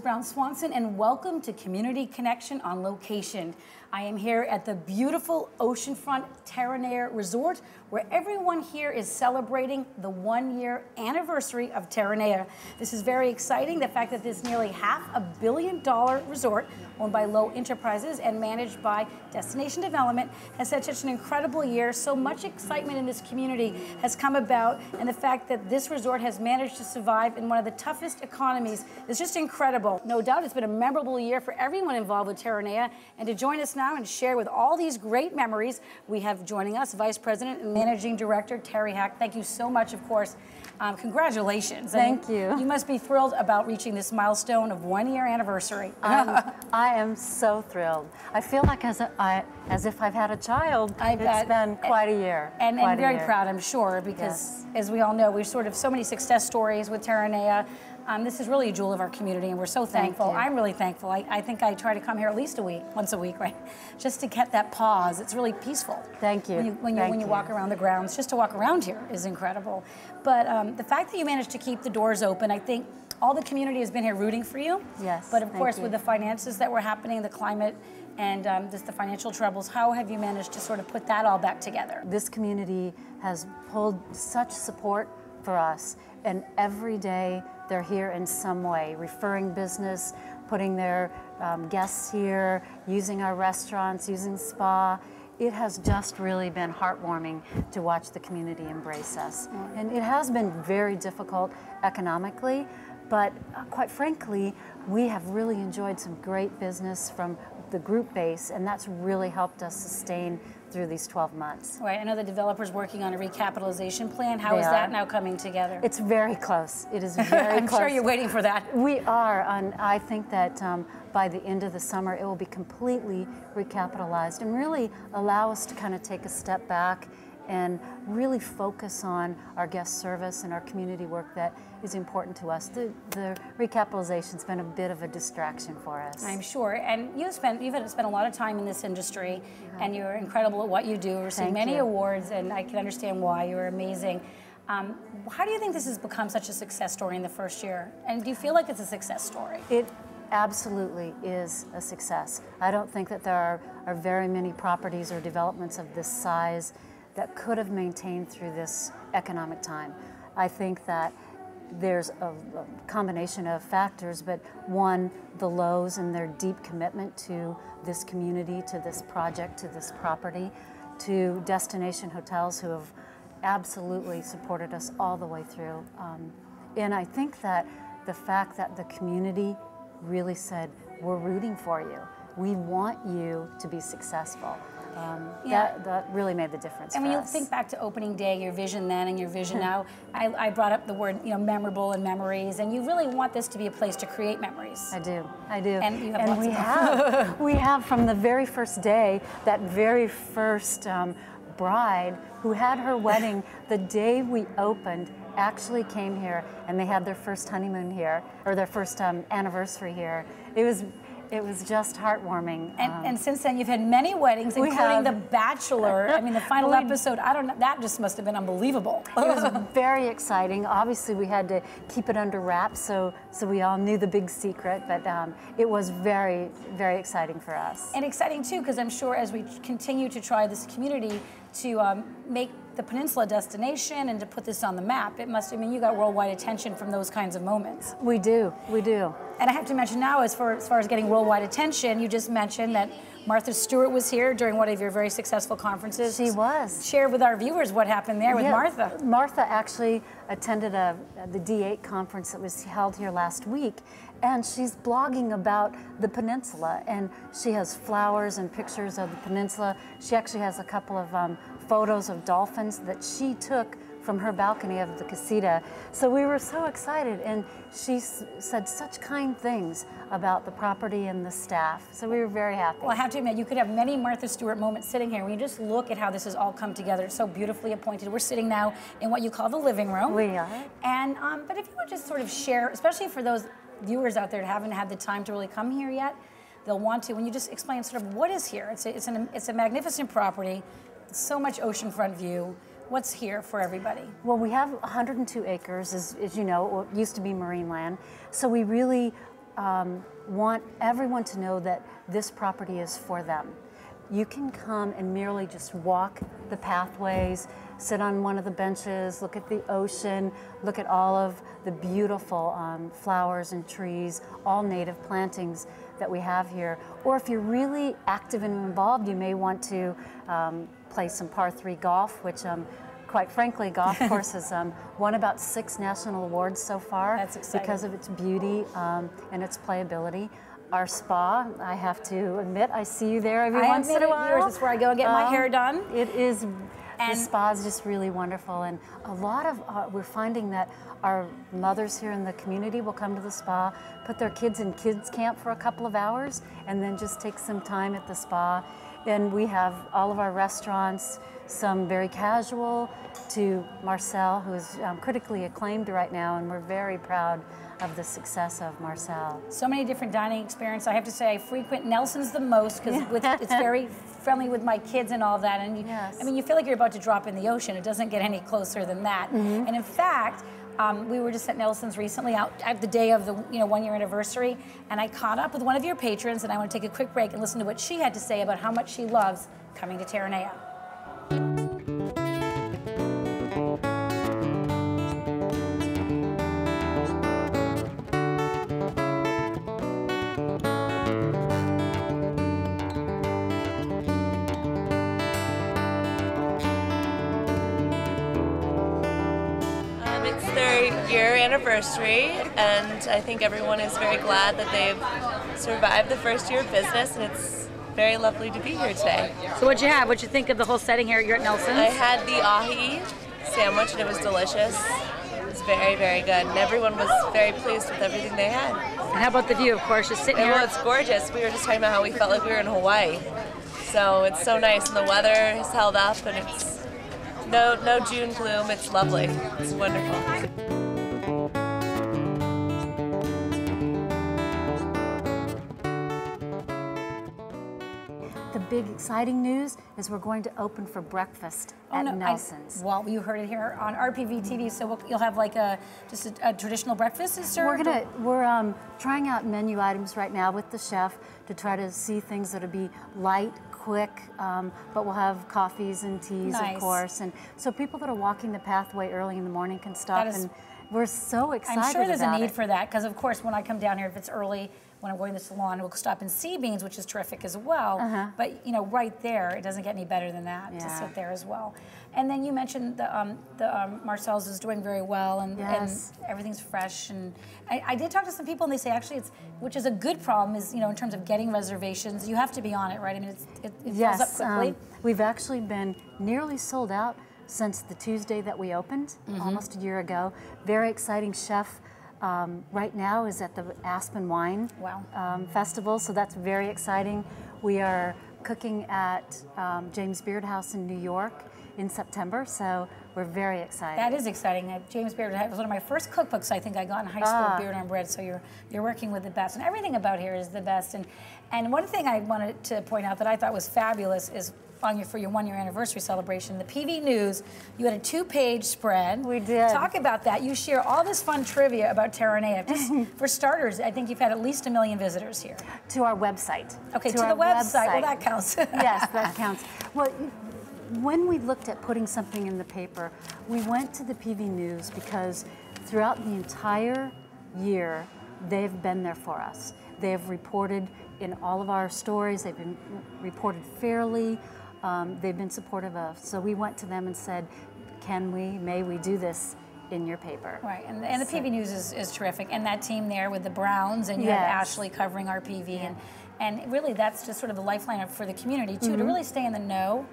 Brown Swanson, and welcome to Community Connection on Location. I am here at the beautiful oceanfront Terraneaoneyear Resort, where everyone here is celebrating the 1-year anniversary of Terraneaoneyear. This is very exciting. The fact that this nearly $500 million resort, owned by Lowe Enterprises and managed by Destination Development, has had such an incredible year. So much excitement in this community has come about, and the fact that this resort has managed to survive in one of the toughest economies is just incredible. No doubt it's been a memorable year for everyone involved with Terraneaoneyear, and to join us now and share with all these great memories, we have joining us Vice President and Managing Director Terry Hack. Thank you so much, of course. Congratulations. Thank you. You must be thrilled about reaching this milestone of 1-year anniversary. I am so thrilled. I feel like as if I've had a child. It's been quite a year. And very proud, I'm sure, because as we all know, we've sort of so many success stories with Terraneaoneyear. This is really a jewel of our community, and we're so thankful. I'm really thankful. I think I try to come here at least once a week, right? Just to get that pause. It's really peaceful. Thank you. When you walk around the grounds, just to walk around here is incredible. But the fact that you managed to keep the doors open, I think all the community has been here rooting for you. Yes. But of course, with the finances that were happening, the climate, and just the financial troubles, how have you managed to sort of put that all back together? This community has pulled such support for us, and every day they're here in some way, referring business, putting their guests here, using our restaurants, using the spa. It has just really been heartwarming to watch the community embrace us. And it has been very difficult economically, but quite frankly, we have really enjoyed some great business from the group base, and that's really helped us sustain through these 12 months. Right, I know the developer's working on a recapitalization plan. How is that now coming together? It's very close. It is very I'm close. sure you're waiting for that. We are, and I think that by the end of the summer, it will be completely recapitalized and really allow us to kind of take a step back and really focus on our guest service and our community work that is important to us. The recapitalization's been a bit of a distraction for us. I'm sure, and you've spent a lot of time in this industry, and you're incredible at what you do. Received many awards, and I can understand why. You're amazing. How do you think this has become such a success story in the first year? And do you feel like it's a success story? It absolutely is a success. I don't think that there are very many properties or developments of this size that could have maintained through this economic time. I think that there's a combination of factors, but one, the Lowes and their deep commitment to this community, to this project, to this property, to Destination Hotels, who have absolutely supported us all the way through. And I think that the fact that the community really said, we're rooting for you. We want you to be successful. That really made the difference. And when you think back to opening day, your vision then and your vision now, I brought up the word, memorable and memories, and you really want this to be a place to create memories. I do. And you have we have. We have from the very first day, that very first bride who had her wedding the day we opened actually came here, and they had their first honeymoon here, or their first anniversary here. It was just heartwarming. And since then, you've had many weddings, including The Bachelor. I mean, the final episode, I don't know, that just must have been unbelievable. It was very exciting. Obviously, we had to keep it under wraps, so we all knew the big secret, but it was very, very exciting for us. And exciting, too, because I'm sure as we continue to try this community to make the peninsula destination and to put this on the map, it must, you got worldwide attention from those kinds of moments. We do. And I have to mention now, as far as getting worldwide attention, you just mentioned that Martha Stewart was here during one of your very successful conferences. She was. Share with our viewers what happened there with Martha. Martha actually attended the D8 conference that was held here last week, and she's blogging about the peninsula, and she has flowers and pictures of the peninsula. She actually has a couple of photos of dolphins that she took from her balcony of the casita. So we were so excited, and she said such kind things about the property and the staff. So we were very happy. Well, I have to admit, you could have many Martha Stewart moments sitting here. When you just look at how this has all come together, it's so beautifully appointed. We're sitting now in what you call the living room. We are. And but if you would just sort of share, especially for those viewers out there that haven't had the time to really come here yet, they'll want to. When you just explain sort of what is here, it's a magnificent property, so much oceanfront view. What's here for everybody? Well, we have 102 acres, as you know, it used to be marine land. So we really want everyone to know that this property is for them. You can come and merely just walk the pathways, sit on one of the benches, look at the ocean, look at all of the beautiful flowers and trees, all native plantings that we have here. Or if you're really active and involved, you may want to play some par 3 golf, which quite frankly, golf course has won about 6 national awards so far. That's exciting. Because of its beauty and its playability. Our spa, I have to admit, I see you there every once in a while. Yours is where I go and get my hair done. It is, the spa is just really wonderful, and a lot of, we're finding that our mothers here in the community will come to the spa, put their kids in kids camp for a couple of hours, and then just take some time at the spa. And we have all of our restaurants, some very casual, to Marcel, who is critically acclaimed right now, and we're very proud of the success of Marcel. So many different dining experiences. I have to say I frequent Nelson's the most because it's very friendly with my kids and all of that. And you, I mean, you feel like you're about to drop in the ocean. It doesn't get any closer than that. And in fact, we were just at Nelson's recently, out at the day of the 1-year anniversary, and I caught up with one of your patrons, and I want to take a quick break and listen to what she had to say about how much she loves coming to Terranea. It's their year anniversary, and I think everyone is very glad that they've survived the first year of business, and it's very lovely to be here today. So what'd you have? What'd you think of the whole setting here? You're at Nelson's? I had the ahi sandwich, and it was delicious. It was very, very good, and everyone was very pleased with everything they had. And how about the view, of course, just sitting here? Well, it's gorgeous. We were just talking about how we felt like we were in Hawaii. So it's so nice, and the weather has held up, and it's no June gloom. It's lovely. It's wonderful. The big exciting news is we're going to open for breakfast at Nelson's. Well, you heard it here on RPV TV, so you'll have like just a traditional breakfast is served? We're trying out menu items right now with the chef to try to see things that'll be light, quick, but we'll have coffees and teas, of course. And so people that are walking the pathway early in the morning can stop, and we're so excited about it. I'm sure there's a need for that, because of course when I come down here, if it's early, when I'm going to the salon, we'll stop in Sea Beans, which is terrific as well. But right there, it doesn't get any better than that to sit there as well. And then you mentioned the Marcel's is doing very well, and everything's fresh. And I did talk to some people, and they say actually which is a good problem, is in terms of getting reservations, you have to be on it, right? I mean, it fills up quickly. We've actually been nearly sold out since the Tuesday that we opened, almost a year ago. Very exciting chef. Right now is at the Aspen Wine Festival, so that's very exciting. We are cooking at James Beard House in New York in September, so we're very excited. That is exciting. James Beard was one of my first cookbooks I think I got in high school, Beard on Bread, so you're working with the best, and everything about here is the best. And one thing I wanted to point out that I thought was fabulous is for your 1-year anniversary celebration, the PV News, you had a 2-page spread. We did. Talk about that. You share all this fun trivia about Terranea. Just for starters, I think you've had at least 1 million visitors here. To our website. Okay, to the website. Well, that counts. Yes, that counts. Well, when we looked at putting something in the paper, we went to the PV News because throughout the entire year, they've been there for us. They have reported in all of our stories. They've been reported fairly. They've been supportive of. So we went to them and said, may we do this in your paper? Right, and the PV News is terrific. And that team there with the Browns, and you have Ashley covering our PV. And really that's just sort of the lifeline for the community too, to really stay in the know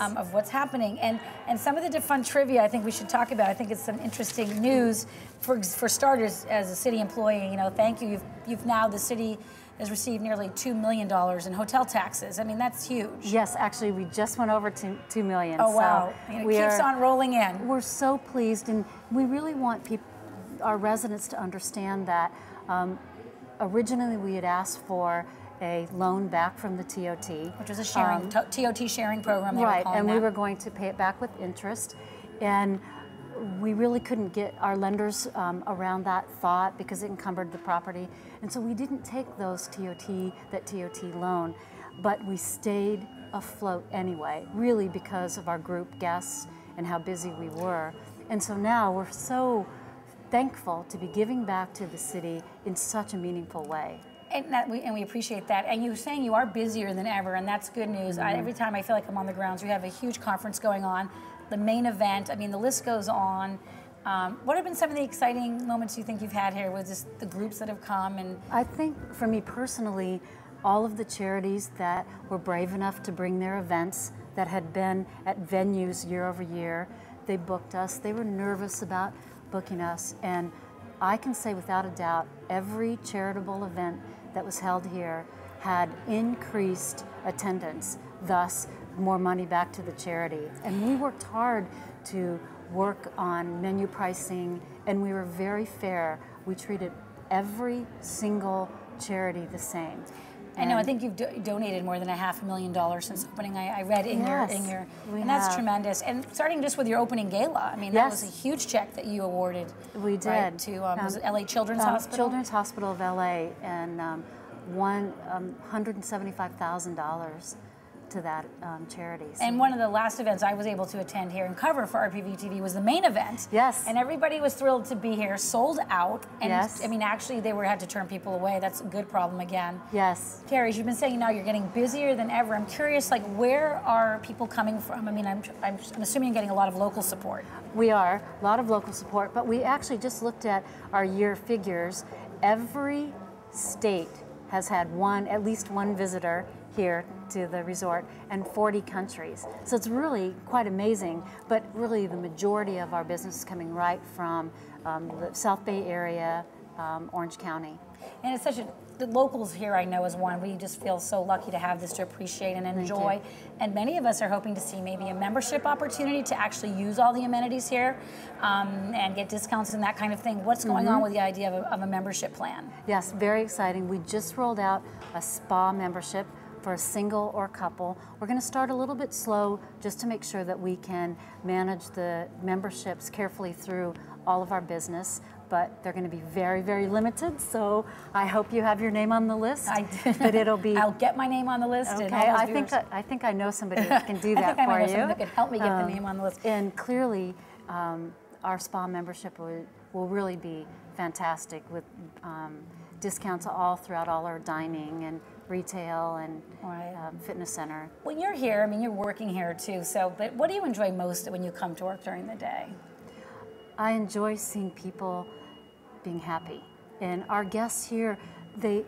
of what's happening. And some of the fun trivia I think we should talk about. I think it's some interesting news. For starters, as a city employee, thank you. The city has received nearly $2 million in hotel taxes. I mean, that's huge. Yes, actually, we just went over $2 million. Oh, wow. So it keeps on rolling in. We're so pleased, and we really want our residents to understand that originally we had asked for a loan back from the TOT. Which is a TOT sharing program. Right, and we were going to pay it back with interest. And we really couldn't get our lenders around that thought because it encumbered the property. And so we didn't take that TOT loan, but we stayed afloat anyway, really because of our group guests and how busy we were. And so now we're so thankful to be giving back to the city in such a meaningful way. And we appreciate that. And you were saying you are busier than ever, and that's good news. Every time I feel like I'm on the grounds, we have a huge conference going on, the main event. I mean, the list goes on. What have been some of the exciting moments you think you've had here with just the groups that have come? And I think for me personally, all of the charities that were brave enough to bring their events that had been at venues year over year, they booked us. They were nervous about booking us. And I can say without a doubt, every charitable event that was held here had increased attendance, thus more money back to the charity. And we worked hard to work on menu pricing, and we were very fair. We treated every single charity the same. I know. I think you've donated more than $500,000 since opening. I read in your, and that's tremendous. And starting just with your opening gala, I mean, that was a huge check that you awarded. We did right, to was it LA Children's Hospital? Children's Hospital of LA, and won $175,000 to that charity. So. And one of the last events I was able to attend here and cover for RPV TV was the main event. Yes. And everybody was thrilled to be here, sold out. And yes. I mean, actually, they had to turn people away. That's a good problem again. Yes. Carrie, as you've been saying now, you're getting busier than ever. I'm curious, like, where are people coming from? I mean, I'm assuming you're getting a lot of local support. We are, a lot of local support, but we actually just looked at our year figures. Every state has had at least one visitor here to the resort, and 40 countries. So it's really quite amazing, but really the majority of our business is coming right from the South Bay area, Orange County. And it's the locals here I know is one. We just feel so lucky to have this to appreciate and enjoy. And many of us are hoping to see maybe a membership opportunity to actually use all the amenities here and get discounts and that kind of thing. What's going on with the idea of a membership plan? Yes, very exciting. We just rolled out a spa membership for a single or couple. We're going to start a little bit slow just to make sure that we can manage the memberships carefully through all of our business, but they're going to be very, very limited, so I hope you have your name on the list. I do. But it'll be... I'll get my name on the list. Okay, and all those I think I know somebody that can do that for you. I think I know somebody that could help me get the name on the list. And clearly, our spa membership will really be fantastic with discounts all throughout all our dining and retail and fitness center. When you're here, I mean, you're working here too, but what do you enjoy most when you come to work during the day? I enjoy seeing people being happy. And our guests here, they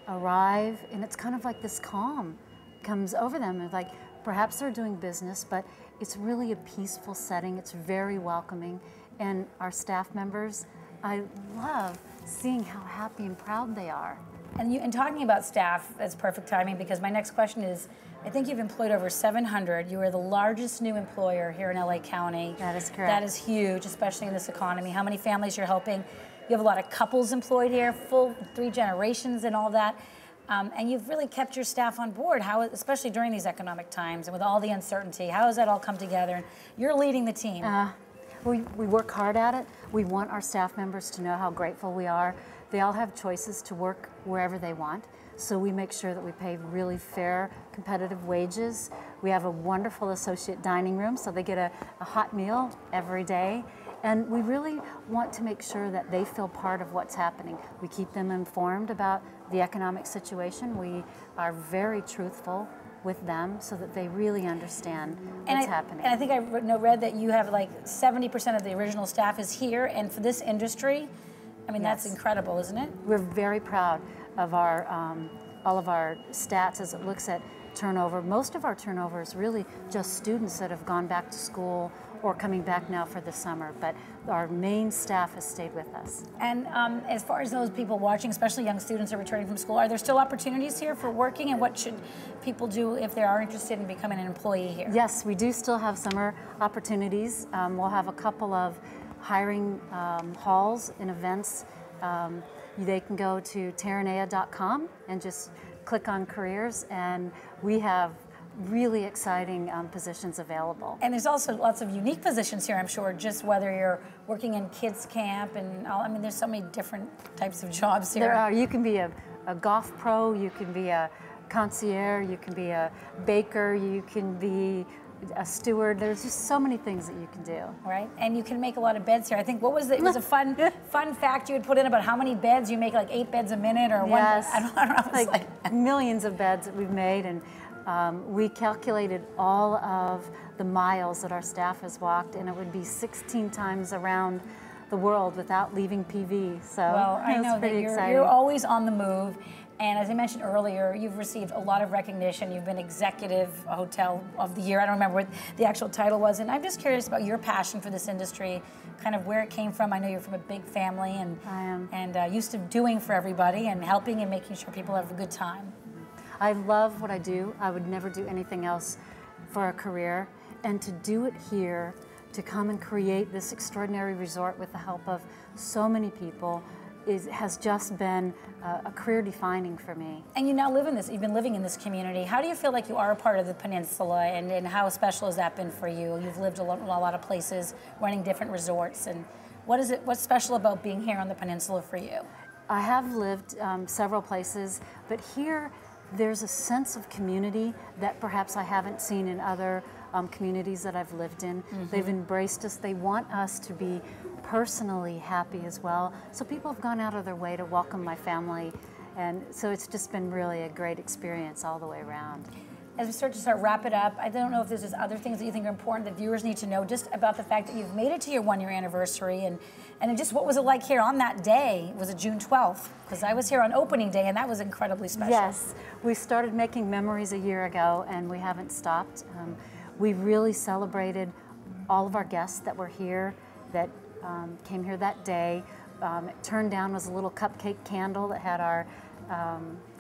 arrive, and it's kind of like this calm comes over them. It's like perhaps they're doing business, but it's really a peaceful setting. It's very welcoming. And our staff members, I love seeing how happy and proud they are. And talking about staff, that's perfect timing, because my next question is, I think you've employed over 700. You are the largest new employer here in LA County. That is correct. That is huge, especially in this economy. How many families you're helping? You have a lot of couples employed here, full 3 generations and all that. And you've really kept your staff on board, especially during these economic times and with all the uncertainty. How has that all come together? And you're leading the team. We work hard at it. We want our staff members to know how grateful we are. They all have choices to work wherever they want, so we make sure that we pay really fair, competitive wages. We have a wonderful associate dining room, so they get a hot meal every day. And we really want to make sure that they feel part of what's happening. We keep them informed about the economic situation. We are very truthful with them so that they really understand what's happening. And I think I read that you have like 70% of the original staff is here, and for this industry, I mean, that's incredible, isn't it? We're very proud of our all of our stats as it looks at turnover. Most of our turnover is really just students that have gone back to school or coming back now for the summer, but our main staff has stayed with us. And as far as those people watching, especially young students are returning from school, are there still opportunities here for working, and what should people do if they are interested in becoming an employee here? Yes, we do still have summer opportunities. We'll have a couple of hiring halls and events. They can go to Terraneaoneyear.com and just click on careers, and we have really exciting positions available. And there's also lots of unique positions here, I'm sure, just whether you're working in kids camp and all, I mean, there's so many different types of jobs here. There are. You can be a golf pro, you can be a concierge, you can be a baker, you can be a steward. There's just so many things that you can do. Right, and you can make a lot of beds here. I think, what was it? It was a fun fact you had put in about how many beds. You make like 8 beds a minute or yes. one. I don't know. Like millions of beds that we've made, and we calculated all of the miles that our staff has walked, and it would be 16 times around the world without leaving PV. So well, I know that exciting. You're always on the move. And as I mentioned earlier, you've received a lot of recognition. You've been Executive Hotel of the Year. I don't remember what the actual title was. And I'm just curious about your passion for this industry, kind of where it came from. I know you're from a big family and I am. And used to doing for everybody and helping and making sure people have a good time. I love what I do. I would never do anything else for a career. And to do it here, to come and create this extraordinary resort with the help of so many people, has just been a career defining for me. And you now live in this, you've been living in this community. How do you feel like you are a part of the peninsula, and how special has that been for you? You've lived a lot of places, running different resorts, and what's special about being here on the peninsula for you? I have lived several places, but here there's a sense of community that perhaps I haven't seen in other communities that I've lived in. Mm-hmm. They've embraced us. They want us to be personally happy as well. So people have gone out of their way to welcome my family. And so it's just been really a great experience all the way around. As we start to wrap it up, I don't know if there's other things that you think are important that viewers need to know just about the fact that you've made it to your 1-year anniversary, and just what was it like here on that day? Was it June 12th? Because I was here on opening day and that was incredibly special. Yes, we started making memories a year ago and we haven't stopped. We really celebrated all of our guests that were here, that came here that day. Turned down was a little cupcake candle that had our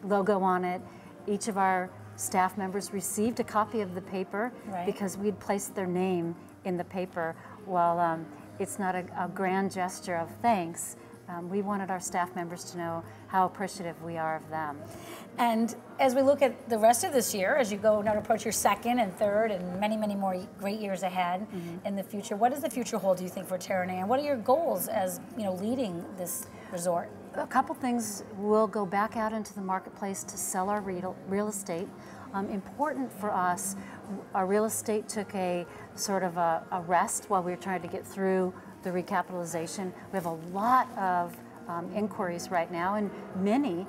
logo on it. Each of our staff members received a copy of the paper because we'd placed their name in the paper. While it's not a grand gesture of thanks, we wanted our staff members to know how appreciative we are of them. And as we look at the rest of this year, as you go now to approach your 2nd and 3rd and many, many more great years ahead in the future, what does the future hold, do you think, for Terraneaoneyear? And what are your goals as leading this resort? A couple things. We'll go back out into the marketplace to sell our real estate. Important for us, our real estate took a sort of a rest while we were trying to get through the recapitalization. We have a lot of inquiries right now, and many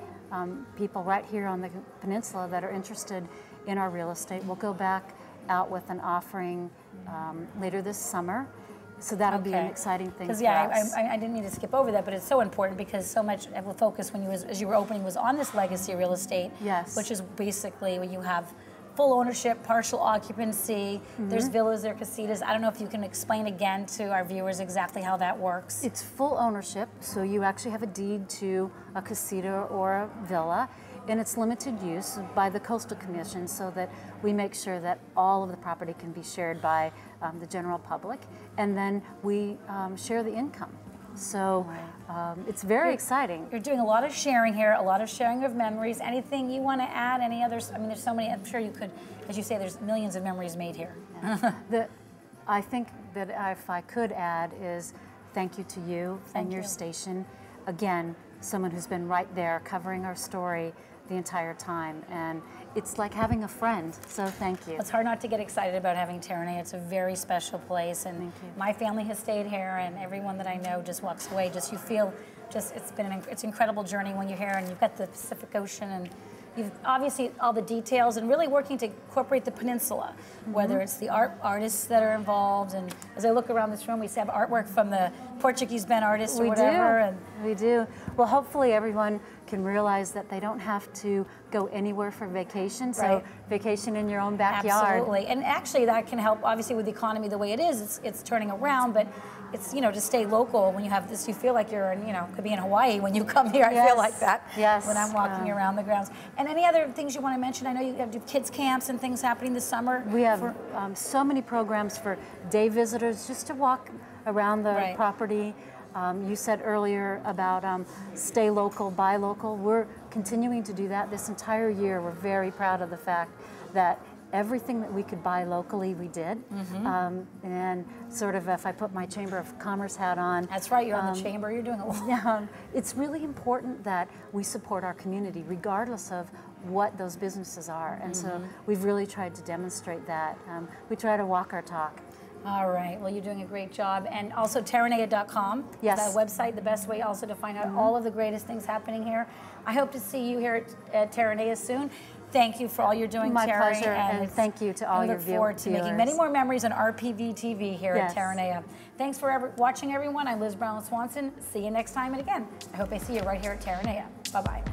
people right here on the peninsula that are interested in our real estate. We'll go back out with an offering later this summer. So that'll be an exciting thing for us. I didn't mean to skip over that, but it's so important because so much of the focus as you were opening was on this legacy real estate, which is basically where you have full ownership, partial occupancy, there's villas, there are casitas. I don't know if you can explain again to our viewers exactly how that works. It's full ownership, so you actually have a deed to a casita or a villa, and it's limited use by the Coastal Commission so that we make sure that all of the property can be shared by the general public, and then we share the income. So it's very exciting. You're doing a lot of sharing here, a lot of sharing of memories. Anything you want to add? Any others? I mean, there's so many. I'm sure you could, as you say, there's millions of memories made here. I think that if I could add is thank you to you and your station. Again, someone who's been right there covering our story the entire time, and it's like having a friend, so thank you. It's hard not to get excited about having Terraneaoneyear. It's a very special place, and my family has stayed here, and everyone that I know just walks away. Just you feel, it's an incredible journey when you're here, and you've got the Pacific Ocean, and you've obviously all the details, and really working to incorporate the peninsula, whether it's the artists that are involved, and as I look around this room, we have artwork from the Portuguese Ben artists or whatever. We do. Well, hopefully everyone can realize that they don't have to go anywhere for vacation, so vacation in your own backyard. Absolutely, and actually that can help, obviously with the economy the way it is, it's turning around, but it's, to stay local when you have this, you feel like you're in, could be in Hawaii when you come here. I feel like that when I'm walking around the grounds. And any other things you want to mention? I know you have kids camps and things happening this summer. We have so many programs for day visitors just to walk around the property. You said earlier about stay local, buy local. We're continuing to do that this entire year. We're very proud of the fact that everything that we could buy locally, we did. And sort of if I put my Chamber of Commerce hat on. That's right, you're on the Chamber, you're doing a lot. Yeah, it's really important that we support our community regardless of what those businesses are. And so we've really tried to demonstrate that. We try to walk our talk. All right, well, you're doing a great job. And also Terraneaoneyear.com, yes, that website, the best way also to find out all of the greatest things happening here. I hope to see you here at Terraneaoneyear soon. Thank you for all you're doing, My Terry. pleasure, and thank you to all your viewers. I look forward to making many more memories on RPV TV here at Terraneaoneyear. Thanks for watching, everyone. I'm Liz Brown Swanson. See you next time, and again, I hope I see you right here at Terraneaoneyear. Bye-bye.